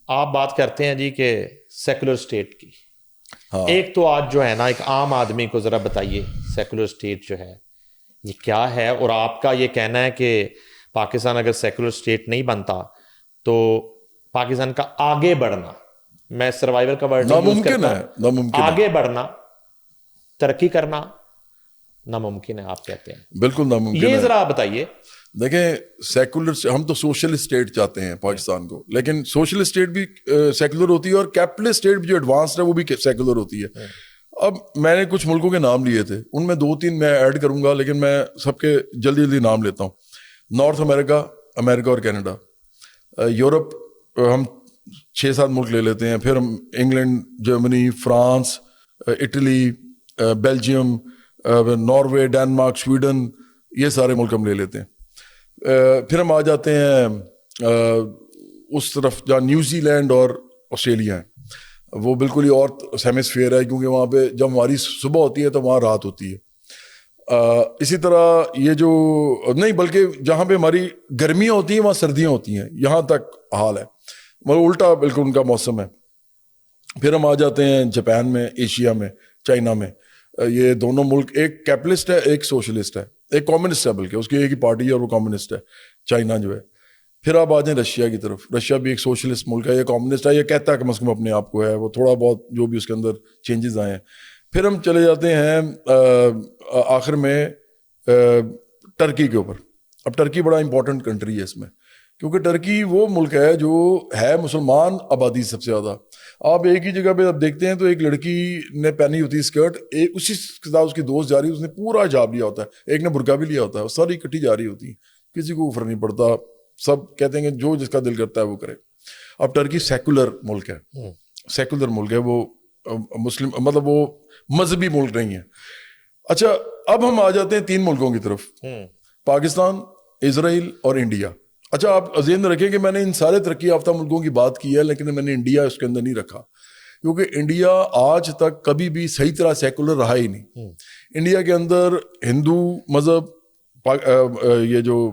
آپ بات کرتے ہیں جی کہ سیکولر اسٹیٹ کی. ایک تو آج جو ہے نا ایک عام آدمی کو ذرا بتائیے سیکولر اسٹیٹ جو ہے یہ کیا ہے, اور آپ کا یہ کہنا ہے کہ پاکستان اگر سیکولر اسٹیٹ نہیں بنتا تو پاکستان کا آگے بڑھنا, میں سروائیول کا ورڈ یوز کرتا ہوں, آگے بڑھنا ترقی کرنا ناممکن ہے آپ کہتے ہیں. بالکل ناممکن ہے. یہ ذرا آپ بتائیے. دیکھیں سیکولر, ہم تو سوشل اسٹیٹ چاہتے ہیں پاکستان کو, لیکن سوشل اسٹیٹ بھی سیکولر ہوتی ہے اور کیپٹلسٹ اسٹیٹ بھی جو ایڈوانسڈ ہے وہ بھی سیکولر ہوتی ہے. اب میں نے کچھ ملکوں کے نام لیے تھے, ان میں 2-3 میں ایڈ کروں گا, لیکن میں سب کے جلدی جلدی نام لیتا ہوں. نارتھ امریکہ, امریکہ اور کینیڈا. یورپ ہم 6-7 ملک لے لیتے ہیں, پھر ہم England, Germany, France, Italy, Belgium, Norway, Denmark, Sweden, یہ سارے ملک ہم لے لیتے ہیں. پھر ہم آ جاتے ہیں اس طرف جہاں نیوزی لینڈ اور آسٹریلیا ہیں, وہ بالکل ہی اور ہیمسفیئر ہے, کیونکہ وہاں پہ جب ہماری صبح ہوتی ہے تو وہاں رات ہوتی ہے. اسی طرح یہ جو نہیں, بلکہ جہاں پہ ہماری گرمیاں ہوتی ہیں وہاں سردیاں ہوتی ہیں, یہاں تک حال ہے, مطلب الٹا بالکل ان کا موسم ہے. پھر ہم آ جاتے ہیں جاپان میں, ایشیا میں, چائنا میں. یہ دونوں ملک, ایک کیپٹلسٹ ہے, ایک سوشلسٹ ہے, ایک کمیونسٹ ہے, بلکہ اس کی ایک ہی پارٹی ہے اور وہ کمیونسٹ ہے, چائنا جو ہے. پھر آپ آ جائیں رشیا کی طرف. رشیا بھی ایک سوشلسٹ ملک ہے, یہ کمیونسٹ ہے, یہ کہتا ہے کم از کم اپنے آپ کو ہے, وہ تھوڑا بہت جو بھی اس کے اندر چینجز آئے ہیں. پھر ہم چلے جاتے ہیں آخر میں ٹرکی کے اوپر. اب ٹرکی بڑا امپورٹنٹ کنٹری ہے اس میں, کیونکہ ٹرکی وہ ملک ہے جو ہے مسلمان آبادی سب سے زیادہ. آپ ایک ہی جگہ پہ اب دیکھتے ہیں تو ایک لڑکی نے پہنی ہوتی ہے اسکرٹ, اسی کے ساتھ اس کی دوست جا رہی ہے, اس نے پورا حجاب لیا ہوتا ہے, ایک نے برقع بھی لیا ہوتا ہے, ساری اکٹھی جا رہی ہوتی ہیں, کسی کو فرق نہیں پڑتا, سب کہتے ہیں کہ جو جس کا دل کرتا ہے وہ کرے. اب ٹرکی سیکولر ملک ہے, سیکولر ملک ہے, وہ مسلم مطلب وہ مذہبی ملک نہیں ہے. اچھا اب ہم آ جاتے ہیں 3 ملکوں کی طرف, پاکستان, اسرائیل اور انڈیا. اچھا آپ ذہن میں رکھیں کہ میں نے ان سارے ترقی یافتہ ملکوں کی بات کی ہے, لیکن میں نے انڈیا اس کے اندر نہیں رکھا, کیونکہ انڈیا آج تک کبھی بھی صحیح طرح سیکولر رہا ہی نہیں. انڈیا کے اندر ہندو مذہب, یہ جو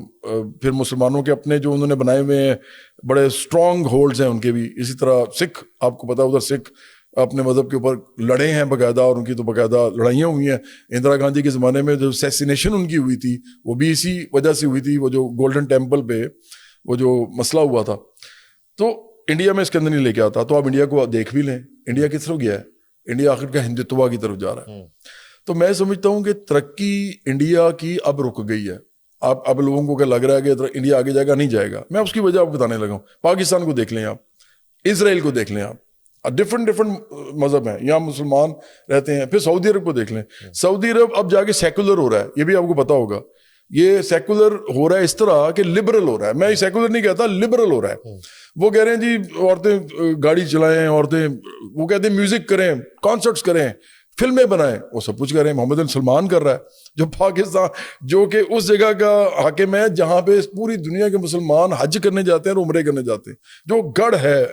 پھر مسلمانوں کے اپنے جو انہوں نے بنائے ہوئے ہیں بڑے اسٹرانگ ہولڈز ہیں ان کے بھی. اسی طرح سکھ, آپ کو پتا ادھر سکھ اپنے مذہب کے اوپر لڑے ہیں باقاعدہ, اور ان کی تو باقاعدہ لڑائیاں ہوئی ہیں. اندرا گاندھی کے زمانے میں جو اسیسینیشن ان کی ہوئی تھی وہ بھی اسی وجہ سے ہوئی تھی, وہ جو گولڈن ٹیمپل پہ وہ جو مسئلہ ہوا تھا. تو انڈیا میں اس کے اندر نہیں لے کے آتا. تو آپ انڈیا کو دیکھ بھی لیں, انڈیا کس طرف گیا ہے, انڈیا آخر کا ہندوتوا کی طرف جا رہا ہے. تو میں سمجھتا ہوں کہ ترقی انڈیا کی اب رک گئی ہے. اب لوگوں کو کیا لگ رہا ہے کہ انڈیا آگے جائے گا, نہیں جائے گا. میں اس کی وجہ آپ بتانے لگا ہوں. پاکستان کو دیکھ لیں آپ, اسرائیل کو دیکھ لیں آپ, ڈفرنٹ مذہب ہیں, یہاں مسلمان رہتے ہیں. پھر سعودی عرب کو دیکھ لیں, سعودی عرب اب جا کے سیکولر ہو رہا ہے, یہ بھی آپ کو پتا ہوگا. یہ سیکولر ہو رہا ہے اس طرح کہ لبرل ہو رہا ہے. میں سیکولر نہیں کہتا, لبرل ہو رہا ہے. وہ کہہ رہے ہیں جی عورتیں گاڑی چلائیں, عورتیں, وہ کہتے ہیں میوزک کریں, کانسرٹس کریں, فلمیں بنائیں, وہ سب کچھ کر رہے ہیں. محمد بن سلمان کر رہا ہے, جو پاکستان, جو کہ اس جگہ کا حاکم ہے جہاں پہ پوری دنیا کے مسلمان حج کرنے جاتے ہیں اور عمرے کرنے جاتے ہیں, جو گڑھ ہے,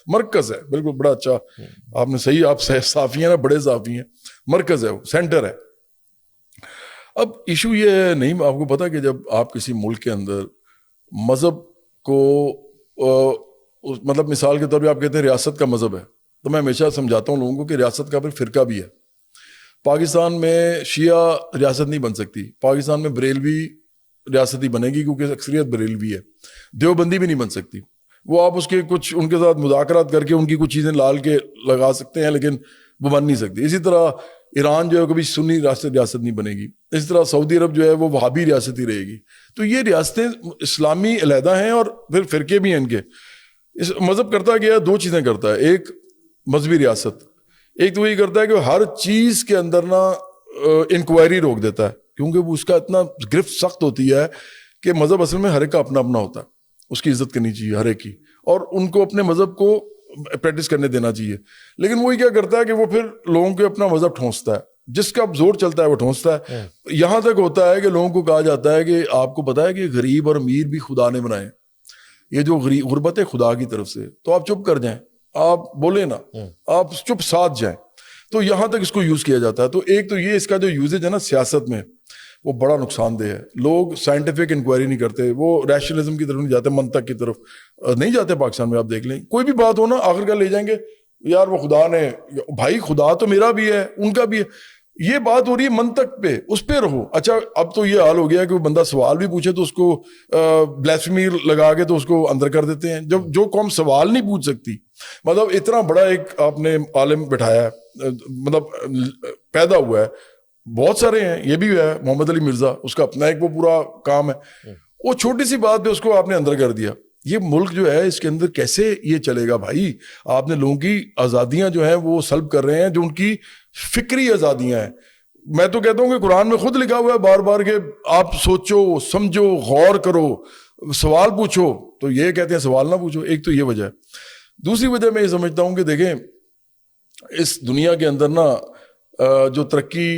مرکز ہے. بالکل, بڑا اچھا آپ نے صحیح, آپ صافی ہیں نا, بڑے صافی ہیں. مرکز ہے, وہ سینٹر ہے. اب ایشو یہ ہے, نہیں آپ کو پتا کہ جب آپ کسی ملک کے اندر مذہب کو مطلب مثال کے طور پہ آپ کہتے ہیں ریاست کا مذہب ہے, تو میں ہمیشہ سمجھاتا ہوں لوگوں کو کہ ریاست کا پھر فرقہ بھی ہے. پاکستان میں شیعہ ریاست نہیں بن سکتی, پاکستان میں بریلوی ریاست ہی بنے گی کیونکہ اکثریت بریلوی ہے. دیوبندی بھی نہیں بن سکتی, وہ آپ اس کے کچھ ان کے ساتھ مذاکرات کر کے ان کی کچھ چیزیں لال کے لگا سکتے ہیں, لیکن وہ بن نہیں سکتی. اسی طرح ایران جو ہے کبھی سنی ریاست نہیں بنے گی. اسی طرح سعودی عرب جو ہے وہ وہابی ریاست ہی رہے گی. تو یہ ریاستیں اسلامی علیحدہ ہیں اور پھر فرقے بھی ہیں ان کے. اس مذہب کرتا کیا ہے, 2 چیزیں کرتا ہے. ایک مذہبی ریاست, ایک تو یہ کرتا ہے کہ ہر چیز کے اندر نا انکوائری روک دیتا ہے, کیونکہ وہ اس کا اتنا گرفت سخت ہوتی ہے کہ مذہب اصل میں ہر ایک کا اپنا اپنا ہوتا ہے, اس کی عزت کرنی چاہیے ہر ایک کی, اور ان کو اپنے مذہب کو پریکٹس کرنے دینا چاہیے. لیکن وہی کیا کرتا ہے کہ وہ پھر لوگوں کے اپنا مذہب ٹھونستا ہے, جس کا زور چلتا ہے وہ ٹھونستا ہے. یہاں تک ہوتا ہے کہ لوگوں کو کہا جاتا ہے کہ آپ کو پتا ہے کہ غریب اور امیر بھی خدا نے بنائے, یہ جو غربت ہے خدا کی طرف سے, تو آپ چپ کر جائیں, آپ بولیں نا, آپ چپ ساتھ جائیں. تو یہاں تک اس کو یوز کیا جاتا ہے. تو ایک تو یہ اس کا جو یوزیج ہے نا سیاست میں, وہ بڑا نقصان دہ ہے. لوگ سائنٹیفک انکوائری نہیں کرتے, وہ ریشنلزم کی طرف نہیں جاتے, منطق کی طرف نہیں جاتے. پاکستان میں آپ دیکھ لیں, کوئی بھی بات ہو نا آخر کار لے جائیں گے یار وہ خدا نے, بھائی خدا تو میرا بھی ہے ان کا بھی ہے. یہ بات ہو رہی ہے منطق پہ, اس پہ رہو. اچھا اب تو یہ حال ہو گیا کہ وہ بندہ سوال بھی پوچھے تو اس کو بلیسفیمی لگا کے تو اس کو اندر کر دیتے ہیں. جب جو قوم سوال نہیں پوچھ سکتی, مطلب اتنا بڑا ایک آپ نے عالم بٹھایا ہے, مطلب پیدا ہوا ہے, بہت سارے ہیں, یہ بھی ہے محمد علی مرزا, اس کا اپنا ایک وہ پورا کام ہے, وہ چھوٹی سی بات پہ اس کو آپ نے اندر کر دیا. یہ ملک جو ہے اس کے اندر کیسے یہ چلے گا بھائی؟ آپ نے لوگوں کی آزادیاں جو ہیں وہ سلب کر رہے ہیں, جو ان کی فکری آزادیاں ہیں. میں تو کہتا ہوں کہ قرآن میں خود لکھا ہوا ہے بار بار کہ آپ سوچو, سمجھو, غور کرو, سوال پوچھو. تو یہ کہتے ہیں سوال نہ پوچھو. ایک تو یہ وجہ ہے. دوسری وجہ میں یہ سمجھتا ہوں کہ دیکھیں اس دنیا کے اندر نا جو ترقی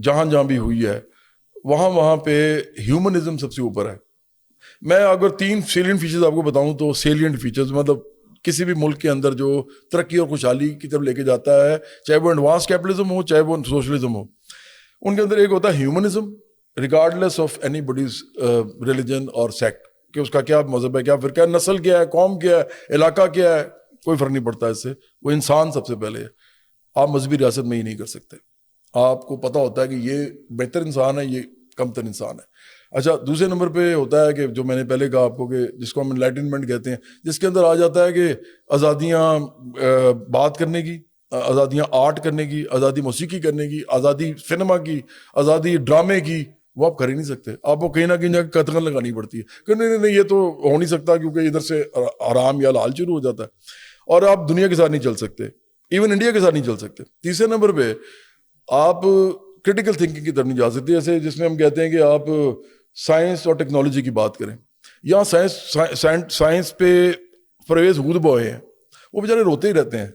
جہاں جہاں بھی ہوئی ہے وہاں پہ ہیومنزم سب سے اوپر ہے. میں اگر 3 سیلینٹ فیچرز آپ کو بتاؤں تو سیلینٹ فیچرز مطلب کسی بھی ملک کے اندر جو ترقی اور خوشحالی کی طرف لے کے جاتا ہے, چاہے وہ ایڈوانس کیپٹلزم ہو چاہے وہ سوشلزم ہو, ان کے اندر ایک ہوتا ہے humanism regardless of any bodies religion اور سیکٹ, کہ اس کا کیا مذہب ہے, کیا فرقہ ہے, نسل کیا ہے, قوم کیا ہے, علاقہ کیا ہے, کوئی فرق نہیں پڑتا اس سے. وہ انسان سب سے پہلے ہے. آپ مذہبی ریاست میں ہی نہیں کر سکتے. آپ کو پتہ ہوتا ہے کہ یہ بہتر انسان ہے, یہ کم تر انسان ہے. اچھا دوسرے نمبر پہ ہوتا ہے کہ جو میں نے پہلے کہا آپ کو کہ جس کو ہم انلائٹنمنٹ کہتے ہیں, جس کے اندر آ جاتا ہے کہ آزادیاں بات کرنے کی, آزادیاں آرٹ کرنے کی, آزادی موسیقی کرنے کی, آزادی سنیما کی, آزادی ڈرامے کی, وہ آپ کر ہی نہیں سکتے. آپ کو کہیں نہ کہیں جگہ قدغن لگانی پڑتی ہے کہ نہیں یہ تو ہو نہیں سکتا, کیونکہ ادھر سے آرام یا لال شروع ہو جاتا ہے, اور آپ دنیا کے ساتھ نہیں چل سکتے, ایون انڈیا کے ساتھ نہیں چل سکتے. تیسرے نمبر پہ آپ کرٹیکل تھنکنگ کی طرف نہیں جا سکتے, جیسے جس میں ہم کہتے ہیں کہ آپ سائنس اور ٹیکنالوجی کی بات کریں. یہاں سائنس پہ پرویز ہود بوائے ہیں, وہ بیچارے روتے ہی رہتے ہیں.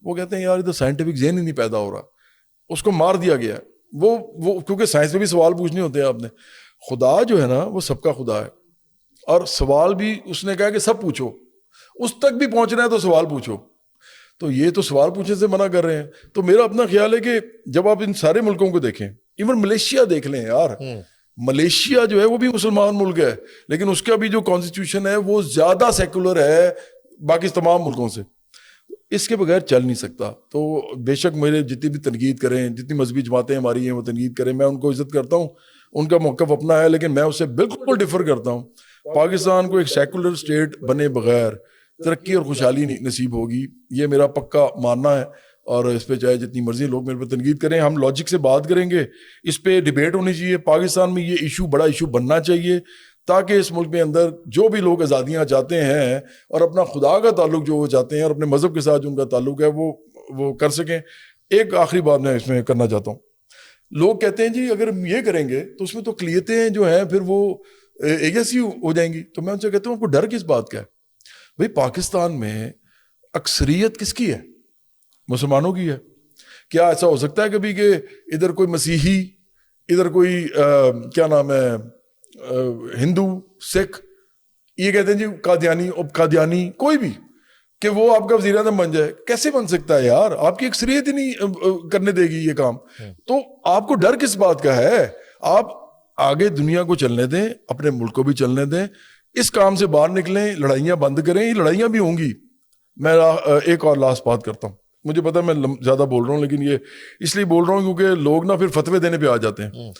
وہ کہتے ہیں یار ادھر سائنٹیفک ذہن ہی نہیں پیدا ہو رہا, اس کو مار دیا گیا. وہ کیونکہ سائنس میں بھی سوال پوچھنے ہوتے ہیں. آپ نے خدا جو ہے نا وہ سب کا خدا ہے, اور سوال بھی اس نے کہا کہ سب پوچھو, اس تک بھی پہنچنا ہے تو سوال پوچھو. تو یہ تو سوال پوچھنے سے منع کر رہے ہیں. تو میرا اپنا خیال ہے کہ جب آپ ان سارے ملکوں کو دیکھیں, ایون ملیشیا دیکھ لیں یار, ملیشیا جو ہے وہ بھی مسلمان ملک ہے, لیکن اس کا بھی جو کانسٹیٹیوشن ہے وہ زیادہ سیکولر ہے باقی تمام ملکوں سے. اس کے بغیر چل نہیں سکتا. تو بے شک میرے جتنی بھی تنقید کریں, جتنی مذہبی جماعتیں ہماری ہیں وہ تنقید کریں, میں ان کو عزت کرتا ہوں, ان کا موقف اپنا ہے, لیکن میں اس سے بالکل ڈفر کرتا ہوں. پاکستان کو ایک سیکولر اسٹیٹ بنے بغیر ترقی اور خوشحالی نصیب ہوگی, یہ میرا پکا ماننا ہے. اور اس پہ چاہے جتنی مرضی لوگ میرے پہ تنقید کریں, ہم لاجک سے بات کریں گے, اس پہ ڈیبیٹ ہونی چاہیے. پاکستان میں یہ ایشو بڑا ایشو بننا چاہیے, تاکہ اس ملک میں اندر جو بھی لوگ آزادیاں چاہتے ہیں اور اپنا خدا کا تعلق جو وہ چاہتے ہیں اور اپنے مذہب کے ساتھ جو ان کا تعلق ہے وہ کر سکیں. ایک آخری بات میں اس میں کرنا چاہتا ہوں. لوگ کہتے ہیں جی اگر ہم یہ کریں گے تو اس میں تو اقلیتیں جو ہیں پھر وہ ایسی ہو جائیں گی. تو میں ان سے کہتا ہوں آپ کو ڈر کس بات کا ہے؟ بھائی پاکستان میں اکثریت کس کی ہے؟ مسلمانوں کی ہے. کیا ایسا ہو سکتا ہے کبھی کہ ادھر کوئی مسیحی, ادھر کوئی کیا نام ہے ہندو, سکھ, یہ کہتے ہیں جی قادیانی کوئی بھی, کہ وہ آپ کا وزیر اعظم بن جائے؟ کیسے بن سکتا ہے یار؟ آپ کی اکثریت ہی نہیں کرنے دے گی یہ کام. تو آپ کو ڈر کس بات کا ہے؟ آپ آگے دنیا کو چلنے دیں, اپنے ملک کو بھی چلنے دیں, اس کام سے باہر نکلیں, لڑائیاں بند کریں. یہ لڑائیاں بھی ہوں گی. میں ایک اور لاسٹ بات کرتا ہوں, مجھے پتا میں زیادہ بول رہا ہوں, لیکن یہ اس لیے بول رہا ہوں کیونکہ لوگ نا پھر فتوے دینے پہ آ جاتے ہیں.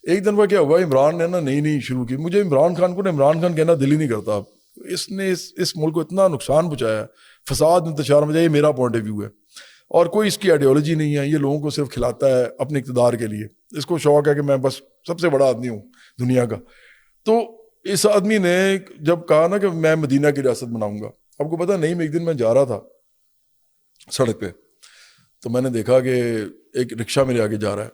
ایک دن وہ کیا ہوا, عمران نے نا نئی شروع کی. مجھے عمران خان کو نا عمران خان کہنا دل ہی نہیں کرتا. اس نے اس ملک کو اتنا نقصان پہنچایا, فساد انتشار میں جائے, یہ میرا پوائنٹ آف ویو ہے. اور کوئی اس کی آئیڈیالوجی نہیں ہے, یہ لوگوں کو صرف کھلاتا ہے اپنے اقتدار کے لیے. اس کو شوق ہے کہ میں بس سب سے بڑا آدمی ہوں دنیا کا. تو اس آدمی نے جب کہا نا کہ میں مدینہ کی ریاست بناؤں گا, آپ کو پتا نہیں, میں ایک دن میں جا رہا تھا سڑک پہ, تو میں نے دیکھا کہ ایک رکشہ میرے آگے جا رہا ہے,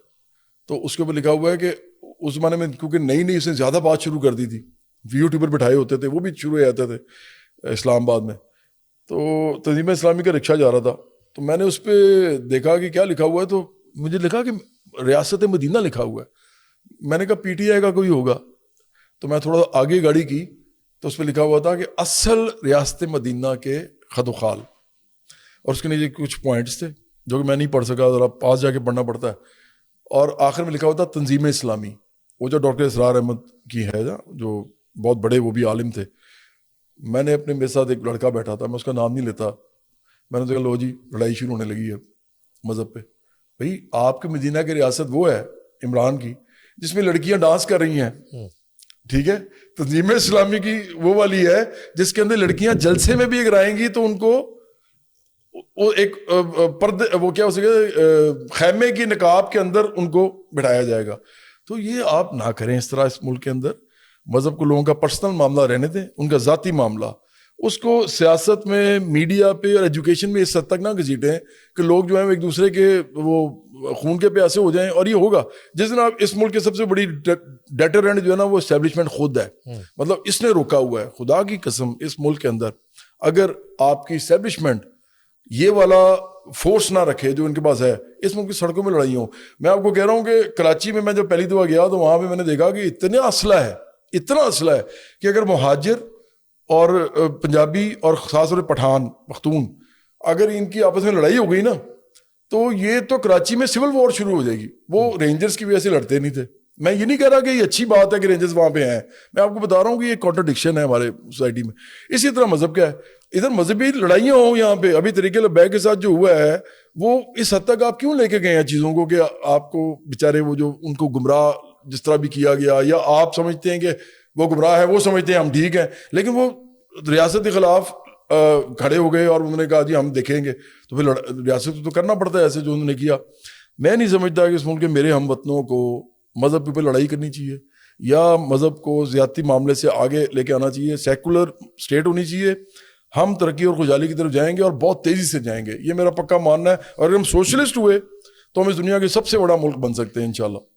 تو اس کے اوپر لکھا ہوا ہے کہ اس زمانے میں کیونکہ نئی اس نے زیادہ بات شروع کر دی تھی, یوٹیوبر بٹھائے ہوتے تھے, وہ بھی شروع ہو جاتے تھے اسلام آباد میں. تو تنظیم اسلامی کا رکشہ جا رہا تھا, تو میں نے اس پہ دیکھا کہ کیا لکھا ہوا ہے, تو مجھے لکھا کہ ریاست مدینہ لکھا ہوا ہے. میں نے کہا پی ٹی آئی کا کوئی ہوگا, تو میں تھوڑا آگے گاڑی کی تو اس پہ لکھا ہوا تھا کہ اصل ریاست مدینہ کے خد و خال, اور اس کے نیچے کچھ پوائنٹس تھے جو کہ میں نہیں پڑھ سکا, ذرا پاس جا کے پڑھنا پڑتا ہے. اور آخر میں لکھا ہوا تھا تنظیم اسلامی. وہ جو ڈاکٹر اسرار احمد کی ہے جو بہت بڑے وہ بھی عالم تھے, میں نے اپنے میرے ساتھ ایک لڑکا بیٹھا تھا, میں اس کا نام نہیں لیتا, میں نے تو کہا لو جی لڑائی شروع ہونے لگی ہے مذہب پہ. بھائی آپ کے مدینہ کی ریاست وہ ہے عمران کی جس میں لڑکیاں ڈانس کر رہی ہیں, ٹھیک ہے, تنظیم اسلامی کی وہ والی ہے جس کے اندر لڑکیاں جلسے میں بھی اگر آئیں گی تو ان کو وہ ایک پردے وہ کیا ہو سکے خیمے کی نقاب کے اندر ان کو بٹھایا جائے گا. تو یہ آپ نہ کریں اس طرح. اس ملک کے اندر مذہب کو لوگوں کا پرسنل معاملہ رہنے دیں, ان کا ذاتی معاملہ. اس کو سیاست میں, میڈیا پہ اور ایجوکیشن میں اس حد تک نہ گھسیٹیں کہ لوگ جو ہیں ایک دوسرے کے وہ خون کے پیاسے ہو جائیں. اور یہ ہوگا جس دن آپ اس ملک کے سب سے بڑی ڈیٹرنٹ جو ہے نا وہ اسٹیبلشمنٹ خود ہے. مطلب اس نے روکا ہوا ہے. خدا کی قسم اس ملک کے اندر اگر آپ کی اسٹیبلشمنٹ یہ والا فورس نہ رکھے جو ان کے پاس ہے, اس ملک کی سڑکوں میں لڑائی ہوں. میں آپ کو کہہ رہا ہوں کہ کراچی میں جب پہلی دفعہ گیا تو وہاں پہ میں نے دیکھا کہ اتنا اسلحہ ہے کہ اگر مہاجر اور پنجابی اور خاص طور پہ پٹھان پختون اگر ان کی آپس میں لڑائی ہو گئی نا تو یہ تو کراچی میں سول وار شروع ہو جائے گی. وہ رینجرز کی وجہ سے لڑتے نہیں تھے. میں یہ نہیں کہہ رہا کہ یہ اچھی بات ہے کہ رینجرز وہاں پہ ہیں, میں آپ کو بتا رہا ہوں کہ یہ کانٹرڈکشن ہے ہمارے سوسائٹی میں. اسی طرح مذہب کیا ہے, ادھر مذہبی لڑائیاں ہوں یہاں پہ. ابھی طریقے لبیک کے ساتھ جو ہوا ہے وہ اس حد تک آپ کیوں لے کے گئے ہیں چیزوں کو کہ آپ کو بےچارے وہ جو ان کو گمراہ جس طرح بھی کیا گیا, یا آپ سمجھتے ہیں کہ وہ گمراہ ہے, وہ سمجھتے ہیں ہم ٹھیک ہیں, لیکن وہ ریاست کے خلاف کھڑے ہو گئے اور انہوں نے کہا جی ہم دیکھیں گے. تو پھر ریاست تو کرنا پڑتا ہے ایسے جو انہوں نے کیا. میں نہیں سمجھتا کہ اس ملک کے میرے ہم وطنوں کو مذہب کے اوپر لڑائی کرنی چاہیے یا مذہب کو زیادتی معاملے سے آگے لے کے آنا چاہیے. سیکولر اسٹیٹ ہونی چاہیے. ہم ترقی اور خوشحالی کی طرف جائیں گے اور بہت تیزی سے جائیں گے, یہ میرا پکا ماننا ہے. اور اگر ہم سوشلسٹ ہوئے تو ہم اس دنیا کے سب سے بڑا ملک بن سکتے ہیں انشاءاللہ.